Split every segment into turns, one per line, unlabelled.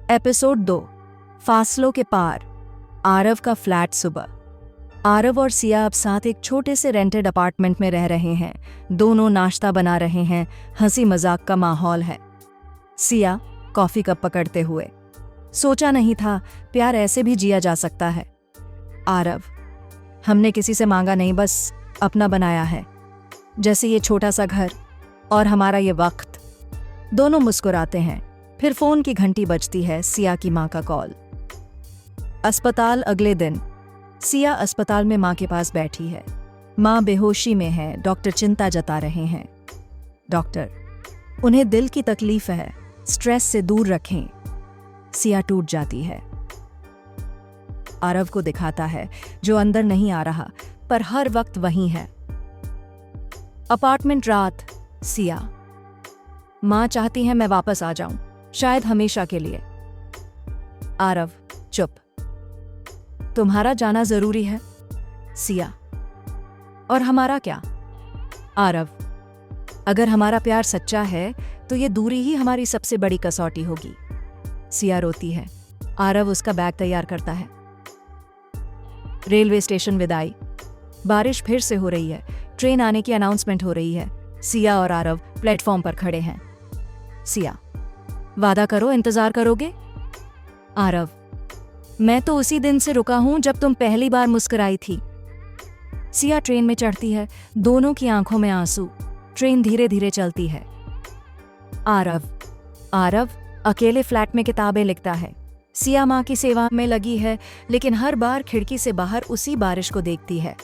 Episode 2 फासलों के पार। आरव का flat सुबह। आरव और सिया अब साथ एक छोटे से रेंटेड अपार्टमेंट में रह रहे हैं। दोनों नाश्ता बना रहे हैं, हंसी मजाक का माहौल है। सिया कॉफी कप पकड़ते हुए, सोचा नहीं था प्यार ऐसे भी जिया जा सकता है। आरव, हमने किसी से मांगा नहीं, बस अपना बनाया है, जैसे ये छोटा सा घर और हमारा ये वक्त। दोनों मुस्कुराते हैं। फिर फोन की घंटी बजती है। सिया की माँ का कॉल। अस्पताल। अगले दिन सिया अस्पताल में माँ के पास बैठी है। माँ बेहोशी में है। डॉक्टर चिंता जता रहे हैं। डॉक्टर, उन्हें दिल की तकलीफ है, स्ट्रेस से दूर रखें। सिया टूट जाती है। आरव को दिखाता है, जो अंदर नहीं आ रहा पर हर वक्त वहीं है। अपार्टमेंट। रात। सिया, माँ चाहती है मैं वापस आ जाऊं, शायद हमेशा के लिए। आरव, चुप, तुम्हारा जाना जरूरी है। सिया, और हमारा क्या? आरव, अगर हमारा प्यार सच्चा है तो ये दूरी ही हमारी सबसे बड़ी कसौटी होगी। सिया रोती है। आरव उसका बैग तैयार करता है। Railway station. विदाई। बारिश फिर से हो रही है। ट्रेन आने की अनाउंसमेंट हो रही है। सिया और आरव प्लेटफॉर्म पर खड़े हैं। सिया, वादा करो इंतजार करोगे। आरव, मैं तो उसी दिन से रुका हूं जब तुम पहली बार मुस्कुराई थी। सिया ट्रेन में चढ़ती है। दोनों की आंखों में आंसू। ट्रेन धीरे धीरे चलती है। आरव अकेले फ्लैट में किताबें लिखता है। सिया माँ की सेवा में लगी है, लेकिन हर बार खिड़की से बाहर उसी बारिश को देखती है।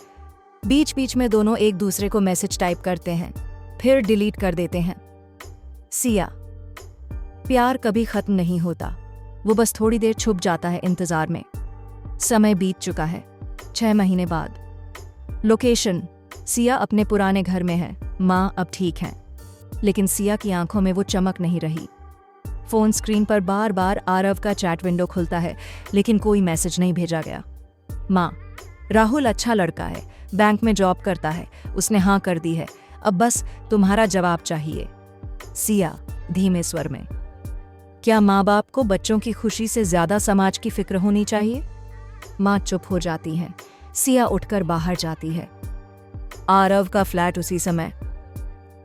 बीच बीच में दोनों एक दूसरे को मैसेज टाइप करते हैं, फिर डिलीट कर देते हैं। सिया, प्यार कभी खत्म नहीं होता, वो बस थोड़ी देर छुप जाता है इंतजार में। समय बीत चुका है। 6 महीने बाद। लोकेशन। सिया अपने पुराने घर में है। माँ अब ठीक है, लेकिन सिया की आंखों में वो चमक नहीं रही। फोन स्क्रीन पर बार बार आरव का चैट विंडो खुलता है, लेकिन कोई मैसेज नहीं भेजा गया। माँ, राहुल अच्छा लड़का है, बैंक में जॉब करता है, उसने हाँ कर दी है, अब बस तुम्हारा जवाब चाहिए। सिया धीमे स्वर में, क्या माँ बाप को बच्चों की खुशी से ज्यादा समाज की फिक्र होनी चाहिए? माँ चुप हो जाती हैं। सिया उठकर बाहर जाती है। आरव का फ्लैट। उसी समय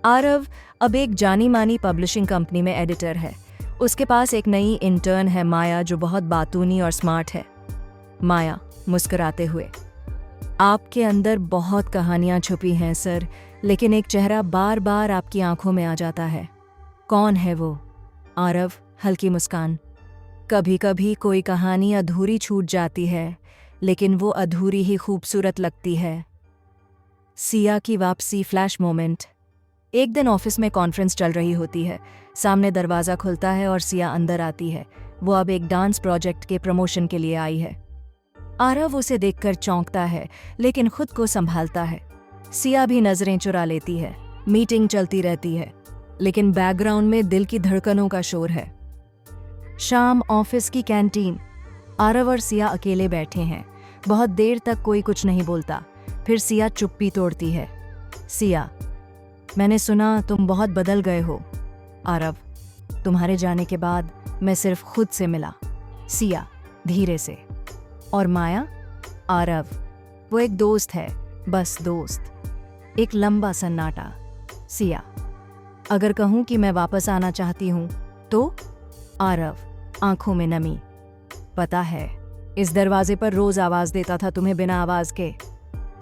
आरव अब एक जानी मानी पब्लिशिंग कंपनी में एडिटर है। उसके पास एक नई इंटर्न है, माया, जो बहुत बातूनी और स्मार्ट है। माया मुस्कुराते हुए, आपके अंदर बहुत कहानियां छुपी हैं सर, लेकिन एक चेहरा बार बार आपकी आंखों में आ जाता है। कौन है वो? आरव हल्की मुस्कान, कभी कभी कोई कहानी अधूरी छूट जाती है, लेकिन वो अधूरी ही खूबसूरत लगती है। सिया की वापसी। Flash moment. एक दिन ऑफिस में कॉन्फ्रेंस चल रही होती है। सामने दरवाज़ा खुलता है और सिया अंदर आती है। वो अब एक डांस प्रोजेक्ट के प्रमोशन के लिए आई है। आरव उसे देखकर चौंकता है, लेकिन खुद को संभालता है। सिया भी नजरें चुरा लेती है। मीटिंग चलती रहती है, लेकिन बैकग्राउंड में दिल की धड़कनों का शोर है। शाम। ऑफिस की कैंटीन। आरव और सिया अकेले बैठे हैं। बहुत देर तक कोई कुछ नहीं बोलता। फिर सिया चुप्पी तोड़ती है। सिया, मैंने सुना तुम बहुत बदल गए हो। आरव, तुम्हारे जाने के बाद मैं सिर्फ खुद से मिला। सिया धीरे से, और माया? आरव, वो एक दोस्त है, बस दोस्त। एक लंबा सन्नाटा। सिया, अगर कहूं कि मैं वापस आना चाहती हूं तो? आरव आंखों में नमी, पता है, इस दरवाजे पर रोज आवाज देता था तुम्हें बिना आवाज के।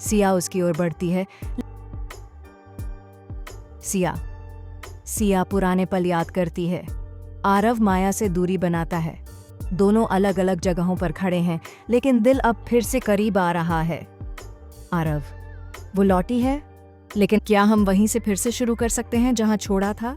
सिया उसकी ओर बढ़ती है। सिया पुराने पल याद करती है। आरव माया से दूरी बनाता है। दोनों अलग अलग जगहों पर खड़े हैं, लेकिन दिल अब फिर से करीब आ रहा है। आरव, वो लौटी है, लेकिन क्या हम वहीं से फिर से शुरू कर सकते हैं जहां छोड़ा था?